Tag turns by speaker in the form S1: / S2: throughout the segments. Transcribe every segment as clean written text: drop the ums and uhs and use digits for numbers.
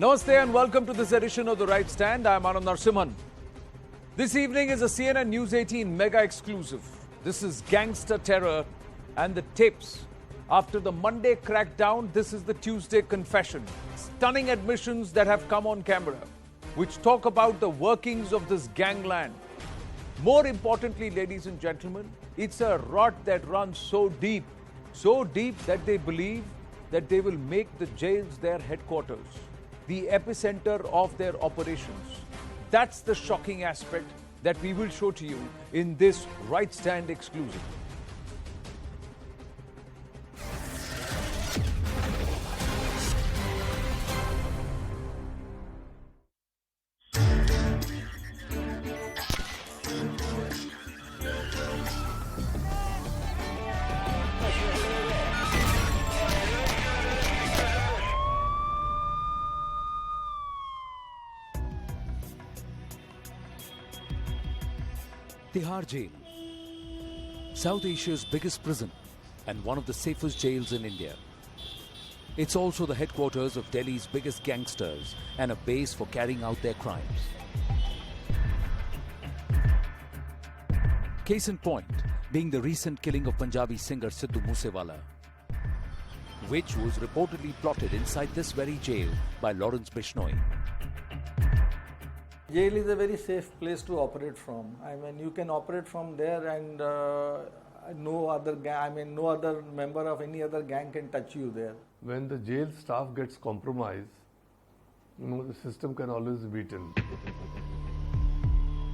S1: Namaste and welcome to this edition of The Right Stand. I'm Anand Narasimhan. This evening is a CNN News 18 mega exclusive. This is Gangster terror and the tapes. After the Monday crackdown, this is the Tuesday confession. Stunning admissions that have come on camera, which talk about the workings of this gangland. More importantly, ladies and gentlemen, it's a rot that runs so deep that they believe that they will make the jails their headquarters, the epicenter of their operations. That's the shocking aspect that we will show to you in this Right Stand exclusive. Tihar Jail, South Asia's biggest prison and one of the safest jails in India. It's also the headquarters of Delhi's biggest gangsters and a base for carrying out their crimes. Case in point being the recent killing of Punjabi singer Sidhu Moosewala, which was reportedly plotted inside this very jail by Lawrence Bishnoi.
S2: Jail is a very safe place to operate from. I mean, you can operate from there, and no other member of any other gang can touch you there.
S3: When the jail staff gets compromised, the system can always be beaten.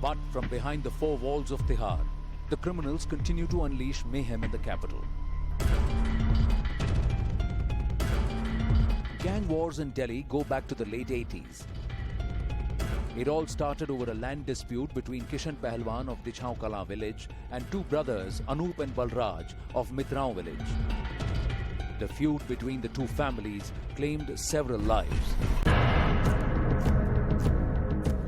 S1: But from behind the four walls of Tihar, the criminals continue to unleash mayhem in the capital. Gang wars in Delhi go back to the late 80s. It all started over a land dispute between Kishan Pahalwan of Dichhaun Kala village and two brothers, Anup and Balraj, of Mitraon village. The feud between the two families claimed several lives.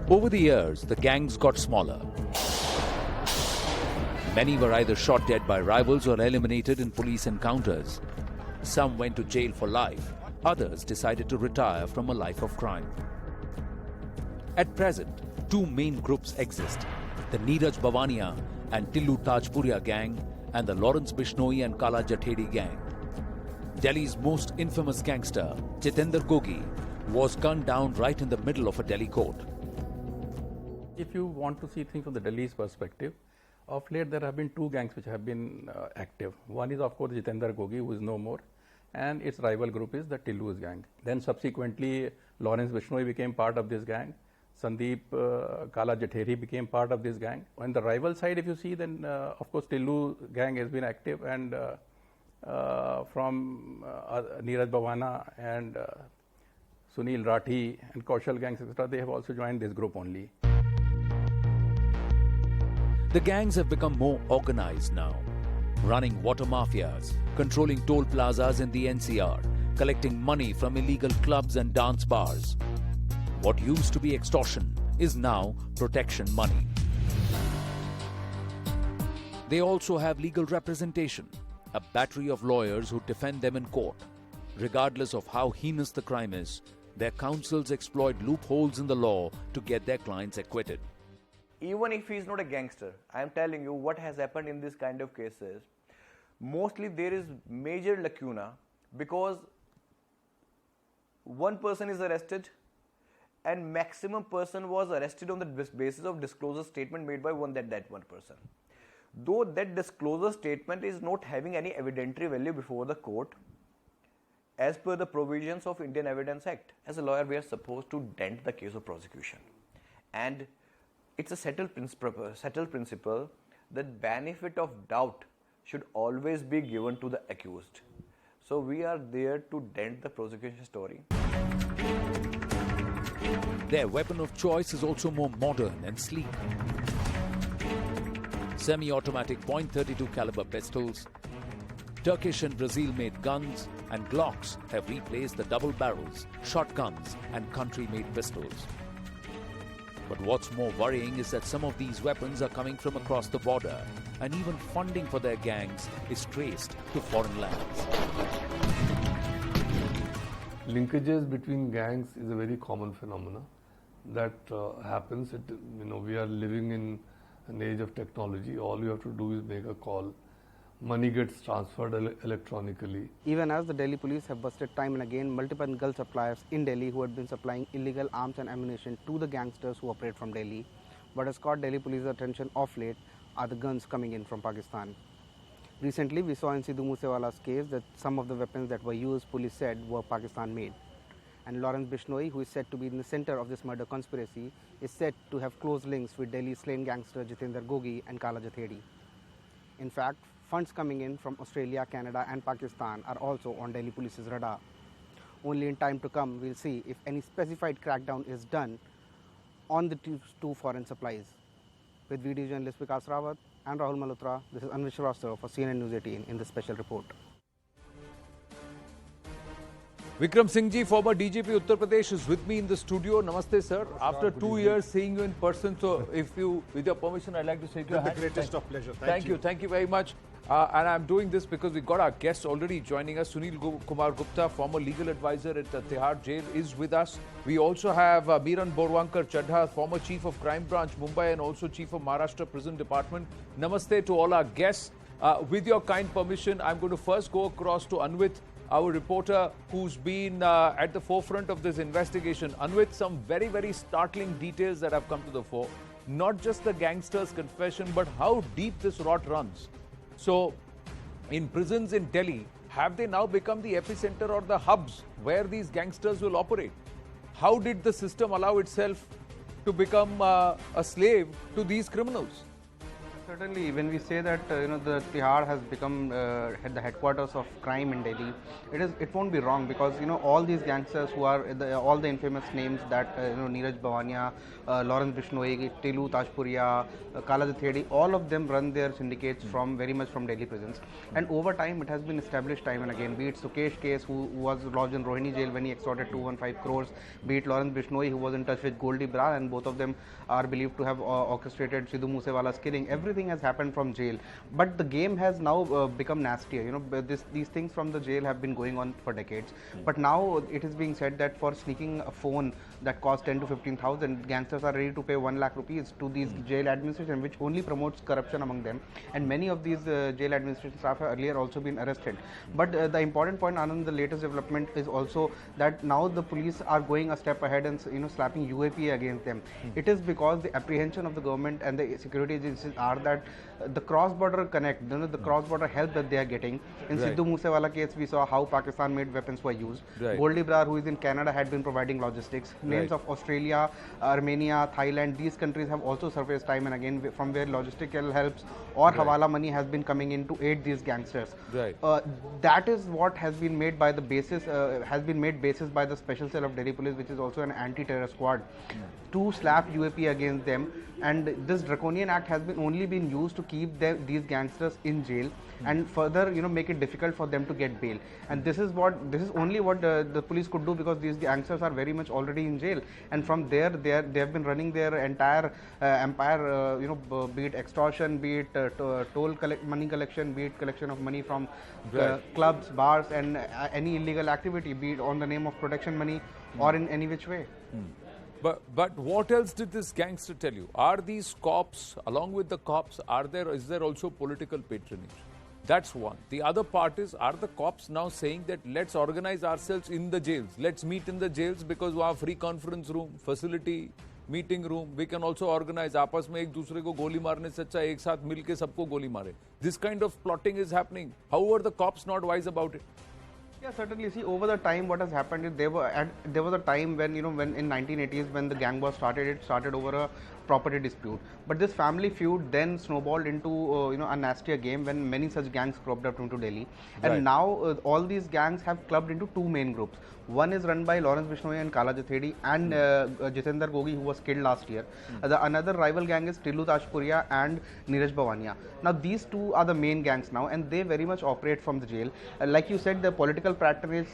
S1: Over the years, the gangs got smaller. Many were either shot dead by rivals or eliminated in police encounters. Some went to jail for life. Others decided to retire from a life of crime. At present, two main groups exist, the Neeraj Bhavania and Tillu Tajpuria gang and the Lawrence Bishnoi and Kala Jathedi gang. Delhi's most infamous gangster, Jitendra Gogi, was gunned down right in the middle of a Delhi court.
S4: If you want to see things from the Delhi's perspective, of late there have been two gangs which have been active. One is of course Jitendra Gogi, who is no more, and its rival group is the Tillu's gang. Then subsequently Lawrence Bishnoi became part of this gang. Sandeep Kala Jathedi became part of this gang. On the rival side, if you see, then of course Tillu gang has been active, and from Neeraj Bhavana and Sunil Rathi and Kaushal gangs, etc., they have also joined this group only.
S1: The gangs have become more organized now, running water mafias, controlling toll plazas in the NCR, collecting money from illegal clubs and dance bars. What used to be extortion is now protection money. They also have legal representation, a battery of lawyers who defend them in court. Regardless of how heinous the crime is, their counsels exploit loopholes in the law to get their clients acquitted.
S5: Even if he is not a gangster, I am telling you what has happened in this kind of cases. Mostly there is major lacuna because one person is arrested and maximum person was arrested on the basis of disclosure statement made by that one person. Though that disclosure statement is not having any evidentiary value before the court, as per the provisions of Indian Evidence Act, as a lawyer we are supposed to dent the case of prosecution. And it's a settled principle that benefit of doubt should always be given to the accused. So we are there to dent the prosecution story.
S1: Their weapon of choice is also more modern and sleek. Semi-automatic .32 caliber pistols, Turkish and Brazil-made guns and Glocks have replaced the double barrels, shotguns and country-made pistols. But what's more worrying is that some of these weapons are coming from across the border, and even funding for their gangs is traced to foreign lands.
S3: linkages between gangs is a very common phenomena that happens. We are living in an age of technology. All you have to do is make a call. Money gets transferred electronically.
S6: Even as the Delhi police have busted time and again multiple gun suppliers in Delhi who had been supplying illegal arms and ammunition to the gangsters who operate from Delhi. What has caught Delhi police's attention of late are the guns coming in from Pakistan. Recently, we saw in Sidhu Moosewala's case that some of the weapons that were used, police said, were Pakistan made. And Lawrence Bishnoi, who is said to be in the center of this murder conspiracy, is said to have close links with Delhi's slain gangster Jitendra Gogi and Kala Jathedi. In fact, funds coming in from Australia, Canada and Pakistan are also on Delhi police's radar. Only in time to come, we'll see if any specified crackdown is done on the two foreign supplies. With video journalist Vikas Rawat and Rahul Malhotra, this is Anvil Shrivastava for CNN News 18 in this special report.
S1: Vikram Singh ji, former DGP Uttar Pradesh, is with me in the studio. Namaste, sir. After 2 years seeing you in person, so if you, with your permission, I'd like to shake your hand.
S7: The greatest of pleasure.
S1: Thank you. Thank you very much. And I'm doing this because we got our guests already joining us. Sunil Kumar Gupta, former legal advisor at Tihar jail, is with us. We also have Miran Borwankar Chadha, former chief of crime branch, Mumbai, and also chief of Maharashtra prison department. Namaste to all our guests. With your kind permission, I'm going to first go across to Anvit, our reporter who's been at the forefront of this investigation. Anvit, some very, very startling details that have come to the fore. Not just the gangster's confession, but how deep this rot runs. So, in prisons in Delhi, have they now become the epicenter or the hubs where these gangsters will operate? How did the system allow itself to become a slave to these criminals?
S6: Certainly, when we say that the Tihar has become the headquarters of crime in Delhi, it won't be wrong, because all these gangsters who are all the infamous names that Neeraj Bhavania, Lawrence Bishnoi, Tilu Tajpuria, Kala Jathedi, all of them run their syndicates very much from Delhi prisons. And over time, it has been established time and again. Be it Sukesh case, who was lodged in Rohini jail when he extorted 215 crores. Be it Lawrence Bishnoi, who was in touch with Goldie Brar, and both of them are believed to have orchestrated Sidhu Moosewala's killing. Everything has happened from jail, but the game has now become nastier. These things from the jail have been going on for decades, but now it is being said that for sneaking a phone that costs 10 to 15,000, gangsters are ready to pay 1 lakh rupees to these jail administration, which only promotes corruption among them. And many of these jail administration staff have earlier also been arrested. But the important point, Anand, the latest development is also that now the police are going a step ahead and slapping UAP against them. It is because the apprehension of the government and the security agencies are that the cross-border connect, the cross-border help that they are getting. In Sidhu Moosewala case, we saw how Pakistan-made weapons were used. Goldie Brar, who is in Canada, had been providing logistics. Names of Australia, Armenia, Thailand, these countries have also surfaced time and again from where logistical helps or hawala money has been coming in to aid these gangsters. That is what has been made by the basis, basis by the Special Cell of Delhi Police, which is also an anti-terror squad, to slap UAP against them. And this draconian act has only been used to keep these gangsters in jail and further make it difficult for them to get bail. And this is only what the police could do, because these gangsters are very much already in jail, and from there they have been running their entire empire, be it extortion, be it toll money collection, be it collection of money from clubs, bars, and any illegal activity, be it on the name of protection money or in any which way.
S1: But what else did this gangster tell you? Are these cops, along with the cops, is there also political patronage? That's one. The other part is, are the cops now saying that let's organize ourselves in the jails? Let's meet in the jails because we have free conference room, facility, meeting room. We can also organize. आपस में एक दूसरे को गोली मारने से अच्छा एक साथ मिलके सबको गोली मारे. This kind of plotting is happening. How are the cops not wise about it?
S6: Yeah, certainly. See, over the time, what has happened is there was a time when when in 1980s when the gang war started, it started over a property dispute. But this family feud then snowballed into a nastier game when many such gangs cropped up into Delhi. And now all these gangs have clubbed into two main groups. One is run by Lawrence Bishnoi and Kala Jathedi and Jitendra Gogi, who was killed last year. Another rival gang is Tilu Tajpuria and Neeraj Bhavania. Now these two are the main gangs now, and they very much operate from the jail. Like you said, the political patronage,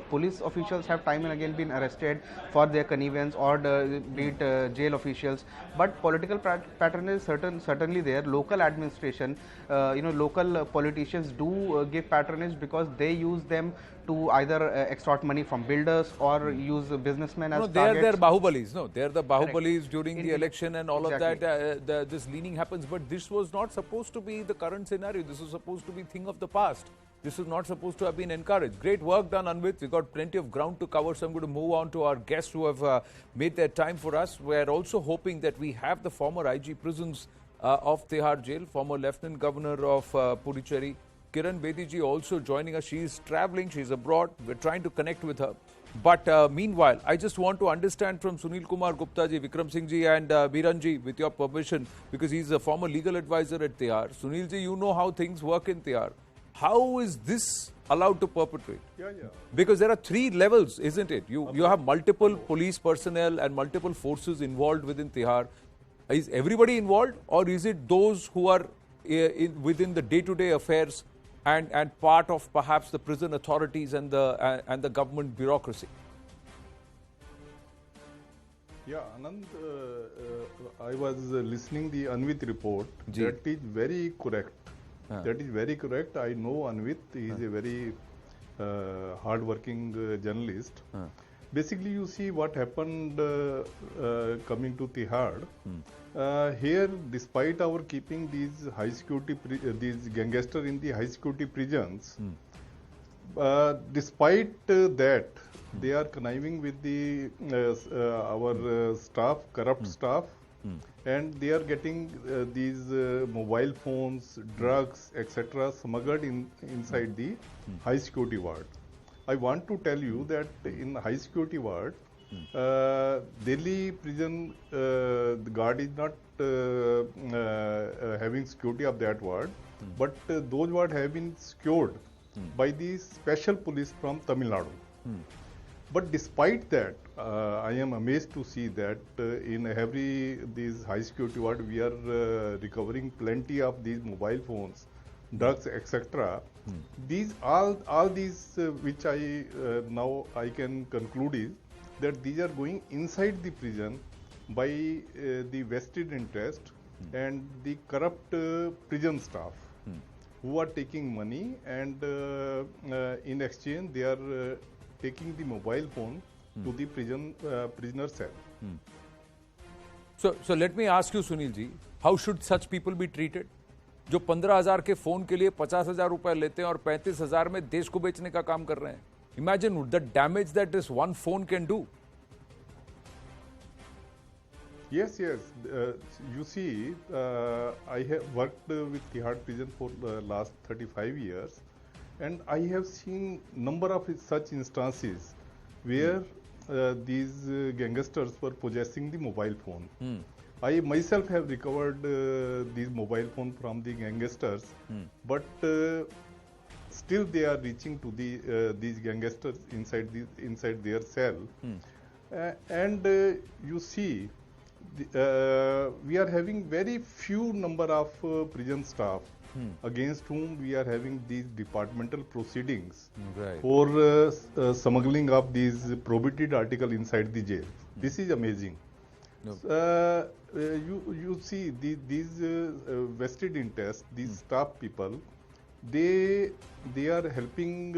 S6: police officials have time and again been arrested for their connivance, or be it jail officials. But but political pattern is certainly there. Local administration, local politicians do give patronage because they use them to either extort money from builders or use businessmen as
S1: No, they are
S6: targets.
S1: their Bahubalis. No, they are the Bahubalis during the
S6: Indeed.
S1: election and all
S6: Exactly.
S1: of that. This leaning happens, but this was not supposed to be the current scenario. This was supposed to be thing of the past. This was not supposed to have been encouraged. Great work done, Anvit. We've got plenty of ground to cover, so I'm going to move on to our guests who have made their time for us. We're also hoping that we have the former IG prisons of Tihar jail, former Lieutenant Governor of Puducherry, Kiran Bediji, also joining us. She's traveling, she's abroad. We're trying to connect with her. But meanwhile, I just want to understand from Sunil Kumar Gupta ji, Vikram Singh ji and Biran ji, with your permission, because he's a former legal advisor at Tihar. Sunil ji, you know how things work in Tihar. How is this allowed to perpetrate?
S7: Yeah.
S1: Because there are 3 levels, isn't it? You have multiple police personnel and multiple forces involved within Tihar. Is everybody involved, or is it those who are within the day-to-day affairs and part of perhaps the prison authorities and the government bureaucracy?
S7: Yeah, Anand, I was listening the Anvit report.
S1: Ji.
S7: That is very correct. That is very correct. I know Anvit. He is a very hard-working journalist. Basically, you see what happened coming to Tihar. Here, despite our keeping these high security, these gangsters in the high security prisons, despite that, they are conniving with the our staff, corrupt staff, and they are getting these mobile phones, drugs, etc., smuggled inside the high security ward. I want to tell you that in high security ward, Delhi prison, the guard is not having security of that ward, but those wards have been secured by the special police from Tamil Nadu. But despite that, I am amazed to see that in every these high security ward we are recovering plenty of these mobile phones, drugs, etc. These all these which I now I can conclude is that these are going inside the prison by the vested interest and the corrupt prison staff who are taking money, and in exchange they are taking the mobile phone to the prisoner cell.
S1: So let me ask you, Sunil ji, how should such people be treated? जो 15,000 के phone के लिए 50,000 रुपए लेते हैं और 35,000 में देश को बेचने का काम कर रहे हैं. Imagine the damage that this one phone can do.
S7: Yes. You see, I have worked with Tihar prison for the last 35 years, and I have seen number of such instances where these gangsters were possessing the mobile phone. I myself have recovered these mobile phone from the gangsters, but still they are reaching to the these gangsters inside their cell, and you see. We are having very few number of prison staff against whom we are having these departmental proceedings for smuggling of these prohibited article inside the jail. This is amazing. You see these vested interests, these staff people, they are helping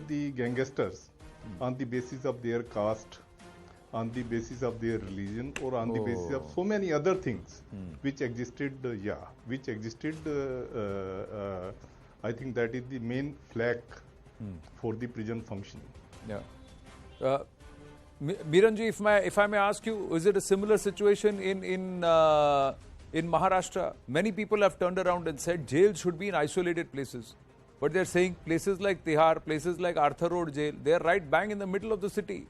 S7: the gangsters on the basis of their caste, on the basis of their religion, or on the basis of so many other things which existed, I think that is the main flag for the prison functioning.
S1: Yeah. Miranji, if I may ask you, is it a similar situation in Maharashtra? Many people have turned around and said jails should be in isolated places. But they're saying places like Tihar, places like Arthur Road jail, they're right bang in the middle of the city.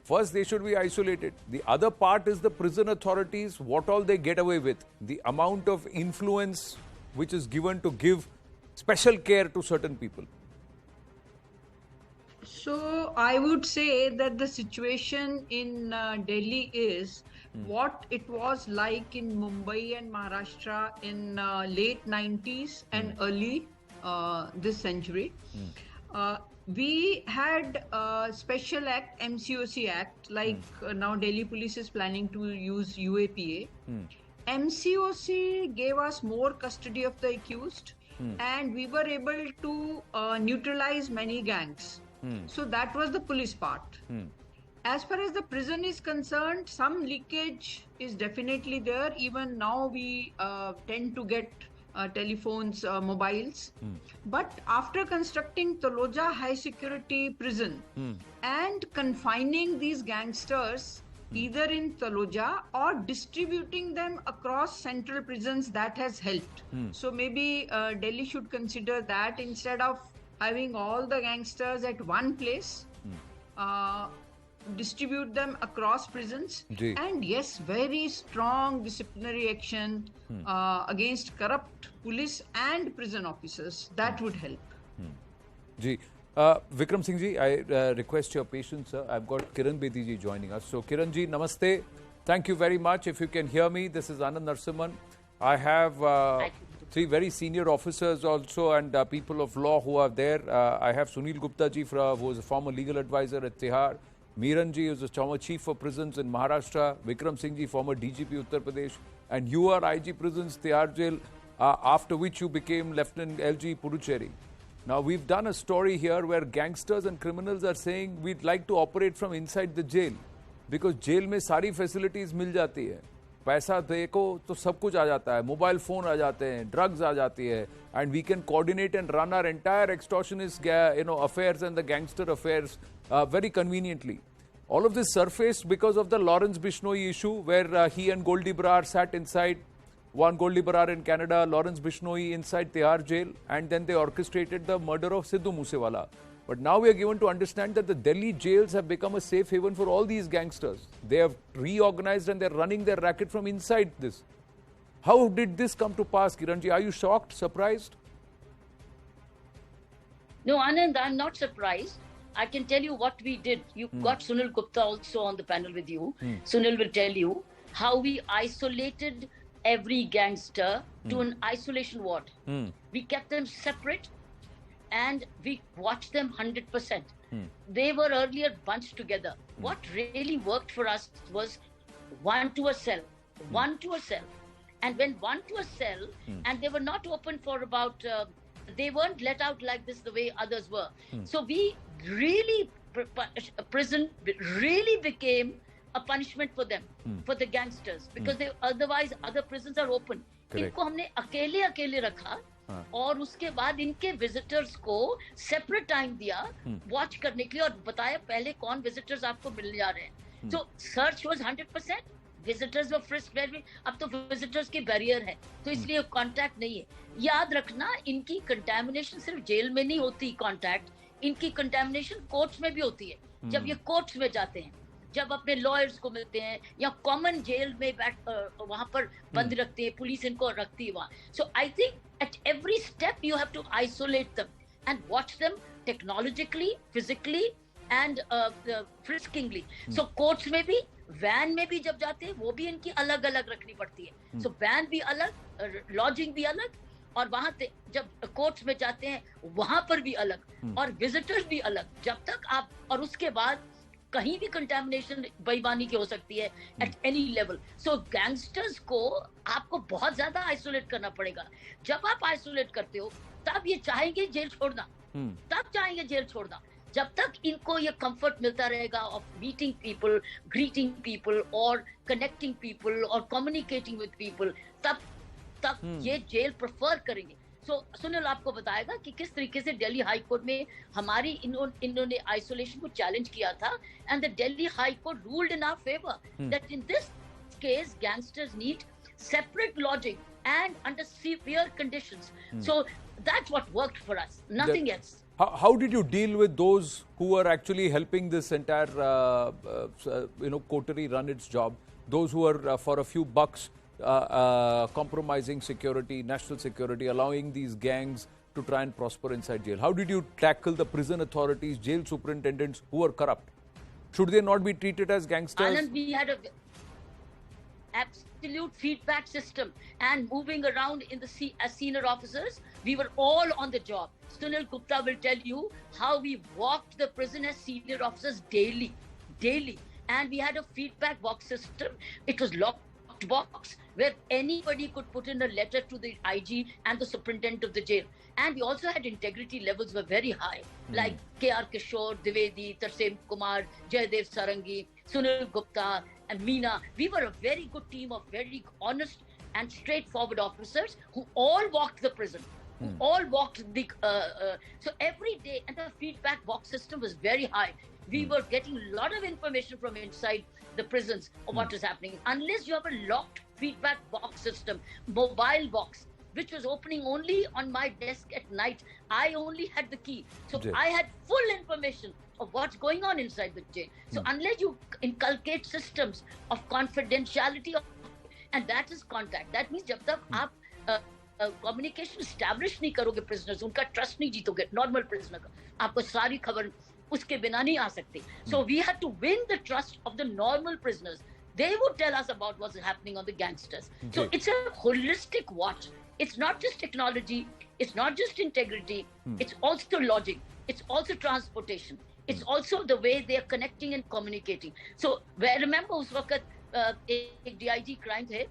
S1: First, they should be isolated. The other part is the prison authorities, what all they get away with. The amount of influence which is given to give special care to certain people.
S8: So, I would say that the situation in Delhi is what it was like in Mumbai and Maharashtra in late 90s and early this century. we had a special act, MCOC Act, like now Delhi Police is planning to use UAPA. MCOC gave us more custody of the accused, and we were able to neutralize many gangs. So that was the police part. As far as the prison is concerned, some leakage is definitely there. Even now we tend to get telephones, mobiles. But after constructing Taloja High Security Prison and confining these gangsters either in Taloja or distributing them across central prisons, that has helped. So maybe Delhi should consider that instead of having all the gangsters at one place. Distribute them across prisons. And yes, very strong disciplinary action against corrupt police and prison officers. That would help.
S1: Ji. Vikram Singh ji, I request your patience, sir. I've got Kiran Bedi ji joining us. So Kiran ji, namaste. Thank you very much. If you can hear me, this is Anand Narsimhan. I have three very senior officers also and people of law who are there. I have Sunil Gupta ji, who was a former legal advisor at Tihar. Meeran ji, who is the former chief of prisons in Maharashtra. Vikram Singh ji, former DGP Uttar Pradesh. And you are IG Prisons, Tihar Jail, after which you became Lieutenant LG Puducherry. Now, we've done a story here where gangsters and criminals are saying we'd like to operate from inside the jail because jail में सारी facilities मिल जाती है. पैसा देखो तो सब कुछ आ जाता है, मोबाइल फोन आ जाते हैं, ड्रग्स आ जाती है, and we can coordinate and run our entire extortionist affairs and the gangster affairs very conveniently. All of this surfaced because of the Lawrence Bishnoi issue where he and Goldie Brar sat inside, one Goldie Brar in Canada, Lawrence Bishnoi inside Tihar jail, and then they orchestrated the murder of Sidhu Moosewala. But now we are given to understand that the Delhi jails have become a safe haven for all these gangsters. They have reorganized and they're running their racket from inside this. How did this come to pass, Kiranji? Are you shocked, surprised?
S9: No, Anand, I'm not surprised. I can tell you what we did. You've got Sunil Gupta also on the panel with you. Sunil will tell you how we isolated every gangster to an isolation ward. We kept them separate and we watched them 100%. They were earlier bunched together. What really worked for us was one to a cell. And when one to a cell, and they were not open for about, they weren't let out like this the way others were. So we really, prison really became a punishment for them, for the gangsters, because they otherwise other prisons are open. इनको हमने अकेले रखा और उसके बाद इनके visitors को separate time दिया वॉच करने के लिए और बताया पहले कौन विजिटर्स आपको मिलने जा रहे हैं. तो सर्च वाज 100%. विजिटर्स व फ्रिस्क अब तो विजिटर्स की बैरियर है तो इसलिए कांटेक्ट नहीं है. याद रखना इनकी कंटामिनेशन सिर्फ जेल में नहीं होती, कांटेक्ट इनकी कंटामिनेशन कोर्ट्स में भी होती है. जब ये कोर्ट्स में जाते हैं, जब अपने लॉयर्स को मिलते हैं या कॉमन जेल में वहां पर बंद रखते हैं, पुलिस इनको रखती है वहां. So I think at every step you have to isolate them and watch them technologically, physically and friskingly. So courts में भी, वैन में भी जब जाते हैं वो भी इनकी अलग अलग रखनी पड़ती है. सो वैन भी अलग, लॉजिंग भी अलग, और वहां जब कोर्ट्स में जाते हैं वहां पर भी अलग, और विजिटर्स भी अलग. जब तक आप, और उसके बाद कहीं भी कंटामिनेशन बेईमानी की हो सकती है at any level. So gangsters को आपको बहुत ज्यादा आइसोलेट करना पड़ेगा. जब आप आइसोलेट करते हो तब ये चाहेंगे जेल छोड़ना, तब चाहेंगे जेल छोड़ना. जब तक इनको ये कंफर्ट मिलता रहेगा of meeting people, greeting people और कनेक्टिंग पीपल और कम्युनिकेटिंग विद पीपल, तब तक ये जेल प्रेफर करेंगे. सो सुनील आपको बताएगा कि किस तरीके से दिल्ली हाई कोर्ट में हमारी इन्होंने आइसोलेशन को चैलेंज किया था, and the Delhi high court ruled in our favour that in this case gangsters need separate lodging and under severe conditions. So that's what worked for us, nothing else.
S1: How did you deal with those who were actually helping this entire coterie run its job? Those who were for a few bucks compromising security, national security, allowing these gangs to try and prosper inside jail. How did you tackle the prison authorities, jail superintendents who were corrupt? Should they not be treated as gangsters?
S9: Anand, we had absolute feedback system, and moving around in the as senior officers, we were all on the job. Sunil Gupta will tell you how we walked the prison as senior officers daily, and we had a feedback box system. It was locked box where anybody could put in a letter to the IG and the superintendent of the jail. And we also had integrity levels were very high, like K.R. Kishore, Dwivedi, Tarsem Kumar, Jaydev Sarangi, Sunil Gupta, and Meena. We were a very good team of very honest and straightforward officers who all walked the prison. Who all walked the so every day, and the feedback box system was very high. We were getting a lot of information from inside the prisons of what is happening. Unless you have a locked feedback box system, mobile box, which was opening only on my desk at night, I only had the key. So I had full information of what's going on inside the jail. So unless you inculcate systems of confidentiality, and that is contact. That means जब तक आप communication establish नहीं करोगे prisoners, उनका trust नहीं जीतोगे, normal prisoner का, आपको सारी खबर उसके बिना नहीं आ सकती. So we had to win the trust of the normal prisoners. They would tell us about what's happening on the gangsters. So it's a holistic watch. It's not just technology, it's not just integrity, it's also logic, it's also transportation, it's also the way they are connecting and communicating. So I remember उस वक्त एक DIG crime थे,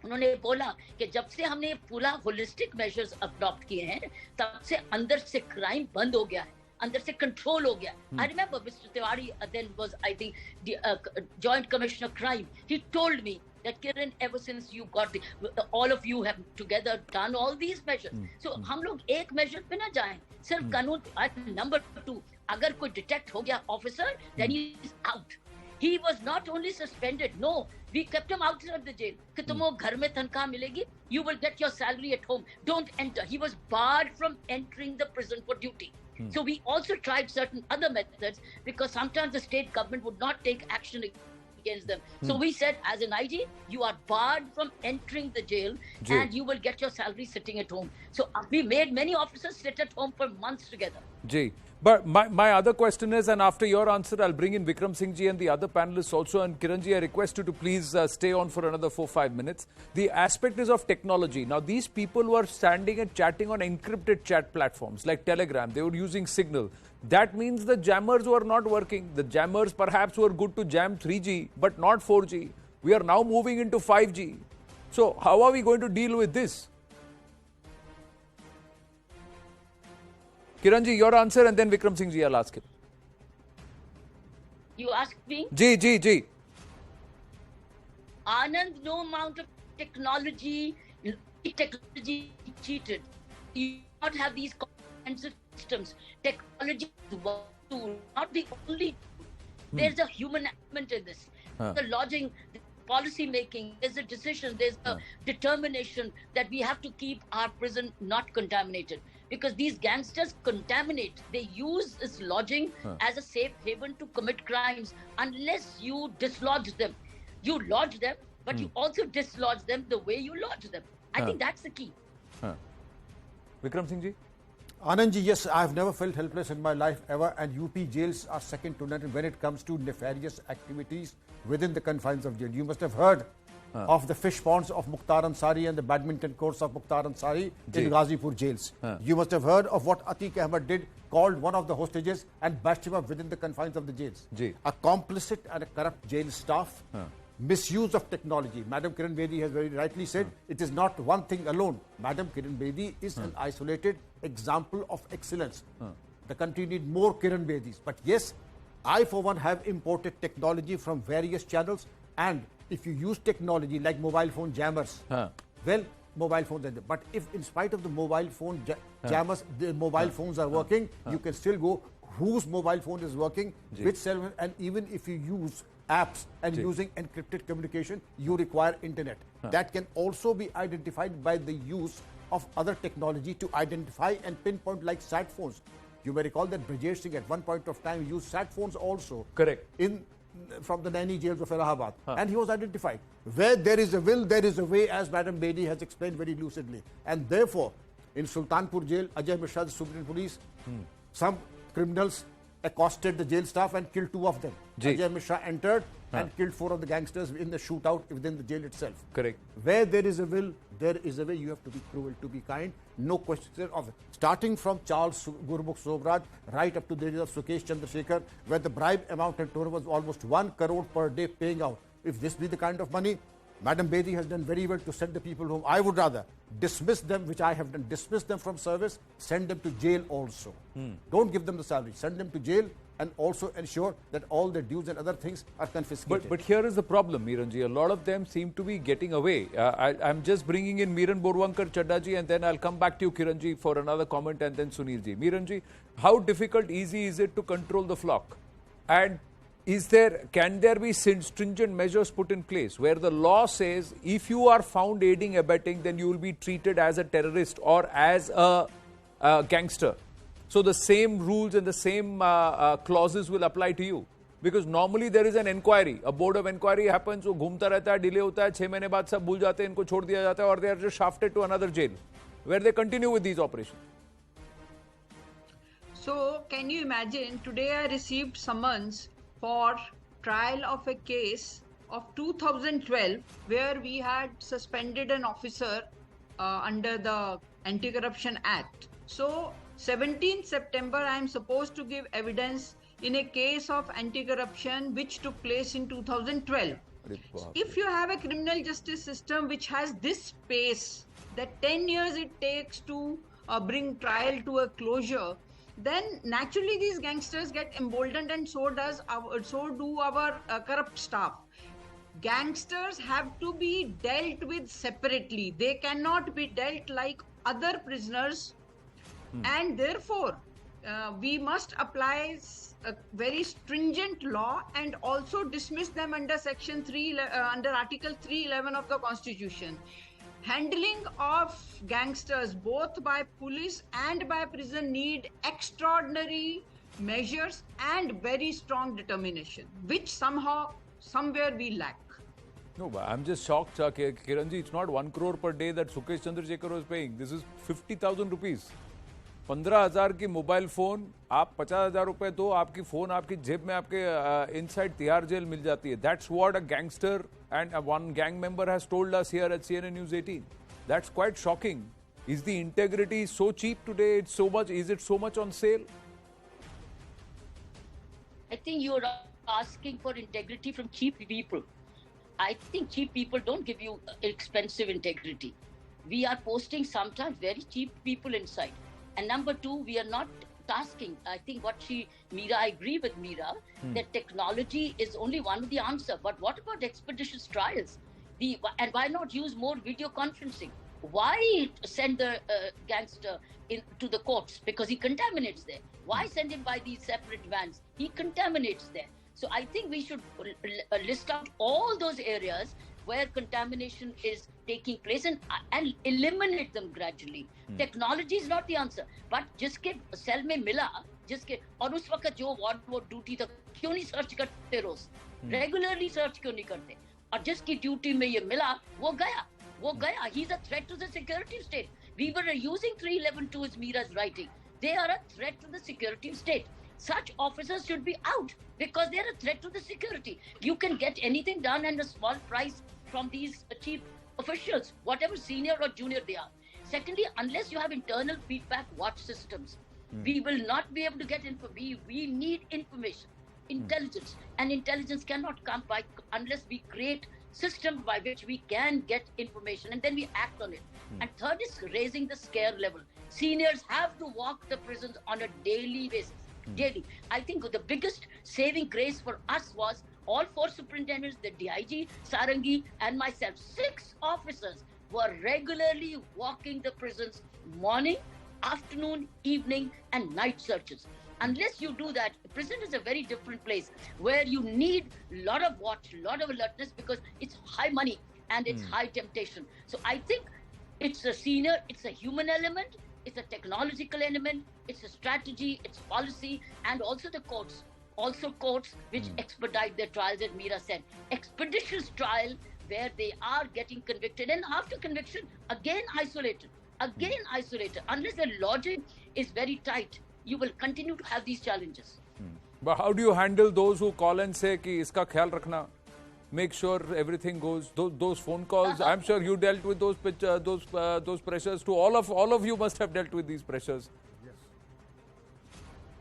S9: उन्होंने बोला कि जब से हमने पूरा होलिस्टिक मेजर्स अडॉप्ट किए हैं, तब से अंदर से क्राइम बंद हो गया है, अंदर से कंट्रोल हो गया. I remember Mr. Tiwari then was, I think, the Joint Commissioner Crime. He told me that Kiran, ever since you got all of you have together done all these measures. So हम लोग एक measure पे ना जाएं, सिर्फ कानून. Number 2, अगर कोई detect हो गया officer, then he is out. He was not only suspended, no, we kept him outside the jail. कि तुमको घर में तनख्वाह मिलेगी, you will get your salary at home. Don't enter. He was barred from entering the prison for duty. So we also tried certain other methods because sometimes the state government would not take action against them. So we said, as an IG, you are barred from entering the jail and you will get your salary sitting at home. So we made many officers sit at home for months together.
S1: Ji. But my other question is, and after your answer, I'll bring in Vikram Singh ji and the other panelists also. And Kiran ji, I request you to please stay on for another 4-5 minutes. The aspect is of technology. Now, these people were standing and chatting on encrypted chat platforms like Telegram. They were using Signal. That means the jammers were not working. The jammers perhaps were good to jam 3G, but not 4G. We are now moving into 5G. So, how are we going to deal with this? Kiran ji, your answer, and then Vikram Singh ji, I'll ask him.
S9: You asked me?
S1: Ji.
S9: Anand, no amount of technology cheated. You not have these comprehensive systems. Technology is one tool, not the only tool. There's a human element in this. The lodging, the policy making, there's a decision, there's a determination that we have to keep our prison not contaminated. Because these gangsters contaminate. They use this lodging as a safe haven to commit crimes unless you dislodge them. You lodge them, but you also dislodge them the way you lodge them. I think that's the key.
S1: Vikram Singh ji?
S10: Anand ji, yes, I have never felt helpless in my life ever, and UP jails are second to none when it comes to nefarious activities within the confines of jail. You must have heard of the fish ponds of Mukhtar Ansari and the badminton courts of Mukhtar Ansari in Ghazipur jails. You must have heard of what Atiq Ahmed did, called one of the hostages and bashed him up within the confines of the jails. A complicit and a corrupt jail staff, misuse of technology. Madam Kiran Bedi has very rightly said, it is not one thing alone. Madam Kiran Bedi is an isolated example of excellence. The country needs more Kiran Bedis. But yes, I for one have imported technology from various channels, and if you use technology like mobile phone jammers, well, mobile phones are there. But if in spite of the mobile phone jammers, the mobile phones are working, you can still go whose mobile phone is working, which server, and even if you use apps and using encrypted communication, you require internet. That can also be identified by the use of other technology to identify and pinpoint, like sat phones. You may recall that Brajesh Singh at one point of time used sat phones also.
S1: Correct.
S10: From the Naini jails of Allahabad. And he was identified. Where there is a will, there is a way, as Madam Bedi has explained very lucidly. And therefore, in Sultanpur jail, Ajay Mishra, the Superintendent Police, some criminals accosted the jail staff and killed 2 of them.
S1: Ji.
S10: Ajay Mishra entered and killed 4 of the gangsters in the shootout within the jail itself.
S1: Correct.
S10: Where there is a will, there is a way. You have to be cruel, to be kind. No question of it. Starting from Charles Gurmukh Sobraj right up to the days of Sukesh Chandrasekhar, where the bribe amount and total was almost 1 crore per day paying out. If this be the kind of money, Madam Bedi has done very well to send the people home. I would rather dismiss them, which I have done, dismiss them from service, send them to jail also. Don't give them the salary, send them to jail and also ensure that all their dues and other things are confiscated.
S1: But here is the problem, Miranji. A lot of them seem to be getting away. I'm just bringing in Miran Borwankar Chaddaji and then I'll come back to you, Kiranji, for another comment and then Sunilji. Miranji, how difficult, easy is it to control the flock? And can there be stringent measures put in place where the law says if you are found aiding, abetting, then you will be treated as a terrorist or as a gangster? So the same rules and the same clauses will apply to you. Because normally there is an inquiry, a board of inquiry happens, वो घूमता रहता है, delay होता है, 6 महीने बाद सब भूल जाते हैं, इनको छोड़ दिया जाता है, और they are just shafted to another jail, where they continue with these operations.
S8: So, can you imagine, today I received summons for trial of a case of 2012 where we had suspended an officer under the Anti-Corruption Act. So, 17th September I am supposed to give evidence in a case of anti-corruption which took place in 2012. If you have a criminal justice system which has this pace, that 10 years it takes to bring trial to a closure, then naturally these gangsters get emboldened, and so do our corrupt staff. Gangsters have to be dealt with separately. They cannot be dealt like other prisoners, and therefore we must apply a very stringent law and also dismiss them under Section 3, under Article 311 of the Constitution. Handling of gangsters both by police and by prison need extraordinary measures and very strong determination, which somewhere we lack.
S1: No, but I'm just shocked, Kiranji. It's not 1 crore per day that Sukesh Chandrasekhar was paying. This is 50,000 rupees. 15,000 की mobile phone, आप 50,000 रुपए दो, आपकी phone आपकी जेब में आपके inside Tihar jail मिल जाती है. That's what a gangster and one gang member has told us here at CNN News 18. That's quite shocking. Is the integrity so cheap today? Is it so much on sale?
S9: I think you're asking for integrity from cheap people. I think cheap people don't give you expensive integrity. We are posting sometimes very cheap people inside. And number 2, we are not tasking. I think Meera, I agree with Meera, that technology is only one of the answer. But what about expeditious trials? And why not use more video conferencing? Why send the gangster to the courts? Because he contaminates there. Why send him by these separate vans? He contaminates there. So I think we should list out all those areas where contamination is taking place and eliminate them gradually. Technology is not the answer, but जिसके cell में मिला, जिसके और उस वक्त जो ward duty था, क्यों नहीं सर्च करते रोज? रेगुलरली सर्च क्यों नहीं करते? और जिसकी ड्यूटी में ये मिला, वो गया. He's a threat to the security state. We were using 311 as Meera's writing. They are a threat to the security state. Such officers should be out because they're a threat to the security. You can get anything done at a small price from these chief officials, whatever senior or junior they are. Secondly, unless you have internal feedback watch systems, we will not be able to get we need information, intelligence, and intelligence cannot come by unless we create systems by which we can get information and then we act on it. And third is raising the scare level. Seniors have to walk the prisons on a daily basis. Daily. I think the biggest saving grace for us was all 4 superintendents, the DIG, Sarangi, and myself, 6 officers were regularly walking the prisons morning, afternoon, evening, and night searches. Unless you do that, prison is a very different place where you need a lot of watch, a lot of alertness because it's high money and it's high temptation. So I think it's a senior, it's a human element, it's a technological element, it's a strategy, it's policy, and also the courts. Also courts which expedite their trials, as Meera said. Expeditious trial where they are getting convicted and after conviction, again isolated. Unless the logic is very tight, you will continue to have these challenges.
S1: But how do you handle those who call and say कि इसका ख्याल रखना? Make sure everything goes. Those phone calls. I'm sure you dealt with those pressures too. All of you must have dealt with these pressures. Yes.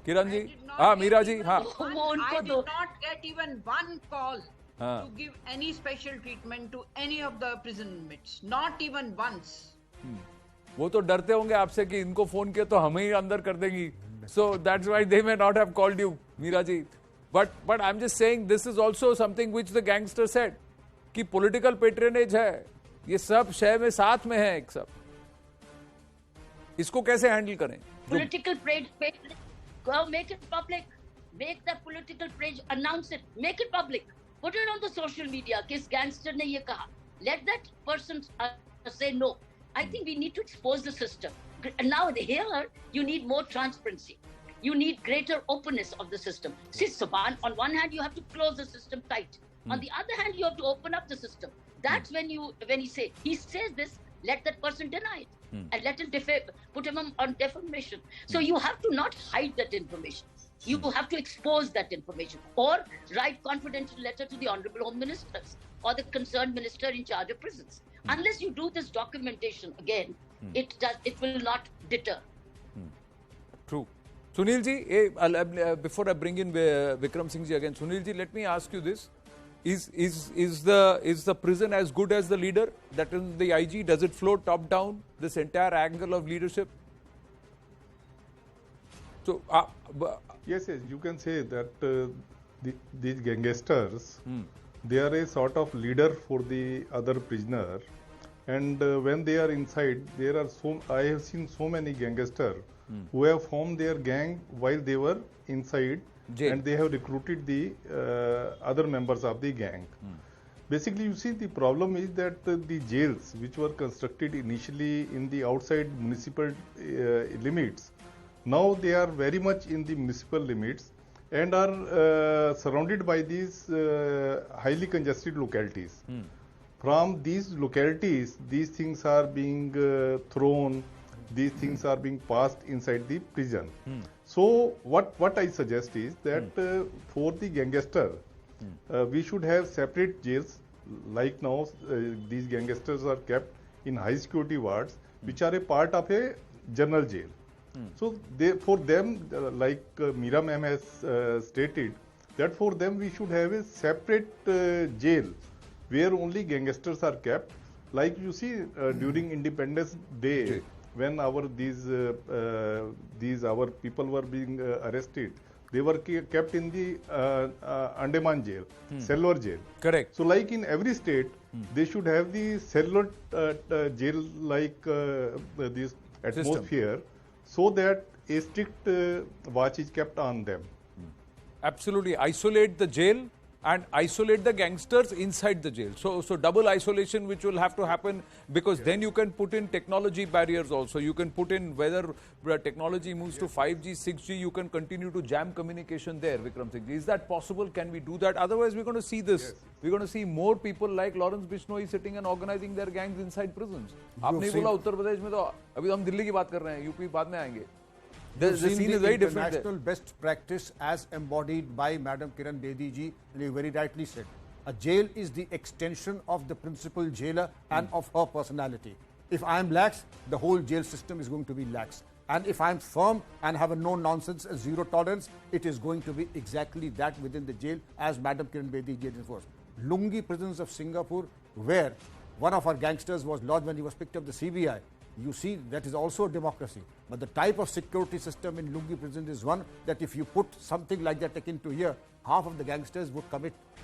S1: Kiran ji, Meera ji,
S8: I did not get even one call to give any special treatment to any of the prison inmates. Not even once.
S1: वो तो डरते होंगे आपसे कि इनको phone किया तो हमें ही अंदर कर देंगी. So that's why they may not have called you, Meera ji. But I'm just saying this is also something which the gangster said कि political patronage है. ये सब शय में साथ में है एक सब. इसको कैसे handle करें?
S9: Political patronage. Go make it public. Make that political patronage. Announce it. Make it public. Put it on the social media. किस gangster ने ये कहा? Let that person say no. I think we need to expose the system. Now here you need more transparency. You need greater openness of the system. See, Subhan, on one hand you have to close the system tight. On the other hand you have to open up the system. That's when he says this, let that person deny it. And let him put him on defamation. So you have to not hide that information. You have to expose that information or write confidential letter to the honorable home ministers or the concerned minister in charge of prisons. Unless you do this documentation again, it will not deter.
S1: True. Sunil ji, before I bring in Vikram Singh ji again, Sunil ji, let me ask you this: Is the prison as good as the leader? That is the IG. Does it flow top down? This entire angle of leadership. So
S7: yes, you can say that these gangsters, they are a sort of leader for the other prisoner, and when they are inside, I have seen so many gangsters who have formed their gang while they were inside, and they have recruited the other members of the gang. Basically, you see, the problem is that the jails which were constructed initially in the outside municipal limits, now they are very much in the municipal limits and are surrounded by these highly congested localities. From these localities, these things are being thrown, these things are being passed inside the prison. So what I suggest is that for the gangster, we should have separate jails. Like now, these gangsters are kept in high security wards, which are a part of a general jail. So for them, like Meera ma'am has stated, that for them we should have a separate jail where only gangsters are kept. Like you see during Independence Day, when our people were being arrested, they were kept in the Andaman jail, cellular jail.
S1: Correct.
S7: So like in every state, they should have the cellular jail like this atmosphere, so that a strict watch is kept on them.
S1: Absolutely. Isolate the jail and isolate the gangsters inside the jail. So double isolation which will have to happen, because then you can put in technology barriers also. You can put in whether technology moves to 5G, 6G, you can continue to jam communication there, Vikram Singh. Is that possible? Can we do that? Otherwise we're going to see this. Yes. We're going to see more people like Lawrence Bishnoi sitting and organizing their gangs inside prisons. आपने ही बोला उत्तर प्रदेश में, तो अभी हम दिल्ली की बात कर रहे हैं, यूपी बाद में आएंगे. The scene is very different.
S10: International best practice as embodied by Madam Kiran Bedi ji, and you very rightly said, a jail is the extension of the principal jailer and of her personality. If I am lax, the whole jail system is going to be lax. And if I am firm and have a no-nonsense and zero tolerance, it is going to be exactly that within the jail, as Madam Kiran Bedi ji enforced. Lungi prisons of Singapore, where one of our gangsters was lodged when he was picked up the CBI. You see, that is also a democracy. But the type of security system in Lungi prison is one that if you put something like that akin to here, half of the gangsters would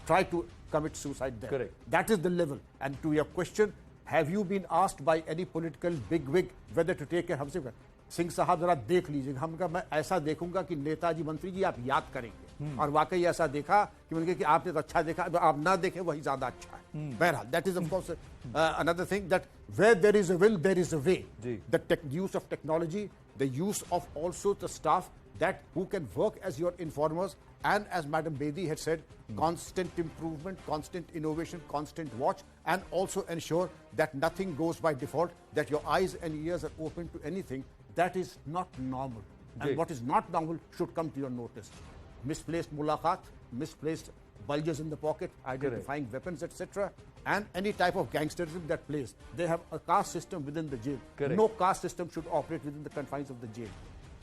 S10: try to commit suicide there.
S1: Correct.
S10: That is the level. And to your question, have you been asked by any political bigwig whether to take care? हमसे सिंह साहब जरा देख लीजिएगा, हम कहा मैं ऐसा देखूंगा कि नेताजी मंत्री जी आप याद करेंगे, और वाकई ऐसा देखा कि मैंने कहा कि आपने तो अच्छा देखा, आप ना देखें वही ज्यादा अच्छा है. बहरहाल, that is of course another thing, that where there is a will there is a way. The use of technology, the use of also the staff that who can work as your informers, and as Madam Bedi had said, constant improvement, constant innovation, constant watch, and also ensure that nothing goes by default, that your eyes and ears are open to anything that is not normal. And what is not normal should come to your notice. misplaced mulaqat, misplaced bulges in the pocket, identifying weapons, etc., and any type of gangsterism that plays. They have a caste system within the jail.
S1: Correct.
S10: No caste system should operate within the confines of the jail.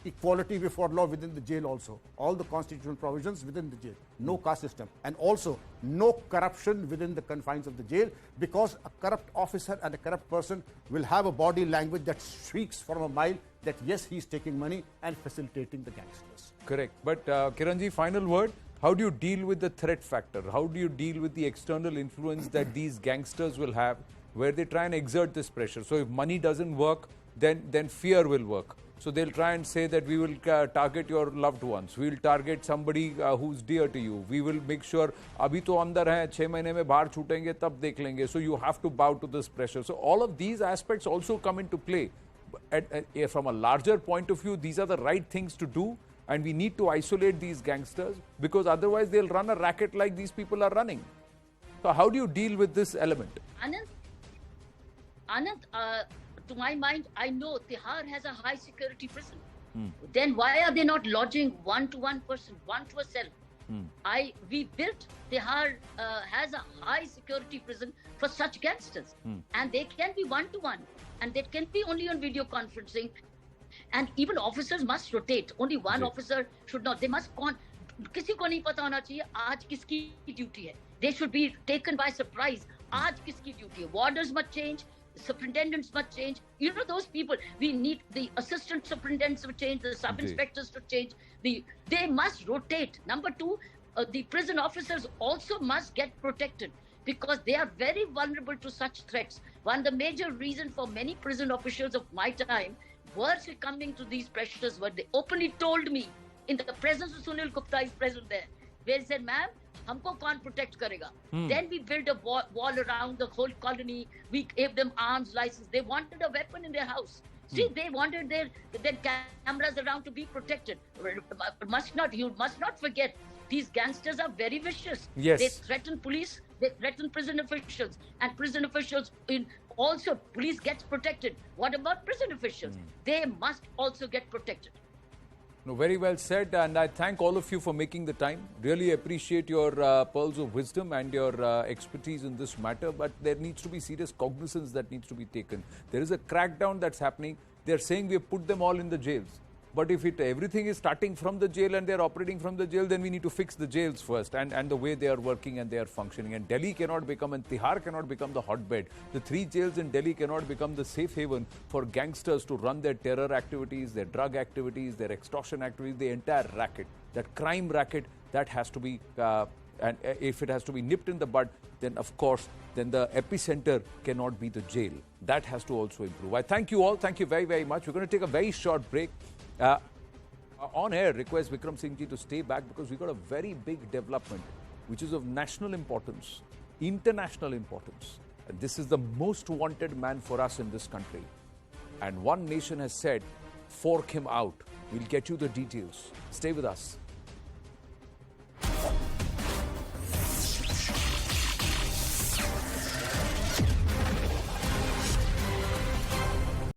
S10: Equality before law within the jail also. All the constitutional provisions within the jail. No caste system. And also no corruption within the confines of the jail, because a corrupt officer and a corrupt person will have a body language that shrieks from a mile that yes, he is taking money and facilitating the gangsters.
S1: Correct. But Kiranji, final word. How do you deal with the threat factor? How do you deal with the external influence that these gangsters will have, where they try and exert this pressure? So if money doesn't work, then fear will work. So they'll try and say that we will target your loved ones. We will target somebody who's dear to you. We will make sure, abhi to andar hai, 6 mahine mein bahar chutenge, tab dekh lenge. So you have to bow to this pressure. So all of these aspects also come into play. From a larger point of view, these are the right things to do. And we need to isolate these gangsters, because otherwise they'll run a racket like these people are running. So how do you deal with this element?
S9: Anand, to my mind, I know Tihar has a high security prison. Then why are they not lodging one to one person, one to a cell? We built Tihar has a high security prison for such gangsters, and they can be one to one, and they can be only on video conferencing. And even officers must rotate. Only one officer should not. They must किसी को नहीं पता होना चाहिए आज किसकी duty है. They should be taken by surprise. आज किसकी ड्यूटी है. Warders must change. Superintendents must change. You know those people. We need the assistant superintendents to change. The sub inspectors to change. They must rotate. Number two, the prison officers also must get protected, because they are very vulnerable to such threats. One of the major reasons for many prison officials of my time were succumbing to these pressures, where they openly told me, in the presence of Sunil Gupta is present there, where he said, ma'am, humko kaun protect karega? Then we built a wall around the whole colony. We gave them arms license. They wanted a weapon in their house. See, they wanted their cameras around to be protected. You must not forget, these gangsters are very vicious.
S1: Yes.
S9: They threaten police, they threaten prison officials, and prison officials also, police gets protected. What about prison officials? They must also get protected.
S1: No, very well said, and I thank all of you for making the time. Really appreciate your pearls of wisdom and your expertise in this matter, but there needs to be serious cognizance that needs to be taken. There is a crackdown that's happening. They're saying we have put them all in the jails. But if everything is starting from the jail and they're operating from the jail, then we need to fix the jails first, and the way they are working and they are functioning. And Delhi cannot become, and Tihar cannot become the hotbed. The 3 jails in Delhi cannot become the safe haven for gangsters to run their terror activities, their drug activities, their extortion activities, the entire racket. That crime racket, that has to be, and if it has to be nipped in the bud, then of course, then the epicenter cannot be the jail. That has to also improve. I thank you all. Thank you very, very much. We're going to take a very short break. On air, request Vikram Singh ji to stay back, because we got a very big development which is of national importance, international importance. And this is the most wanted man for us in this country. And one nation has said, fork him out. We'll get you the details. Stay with us.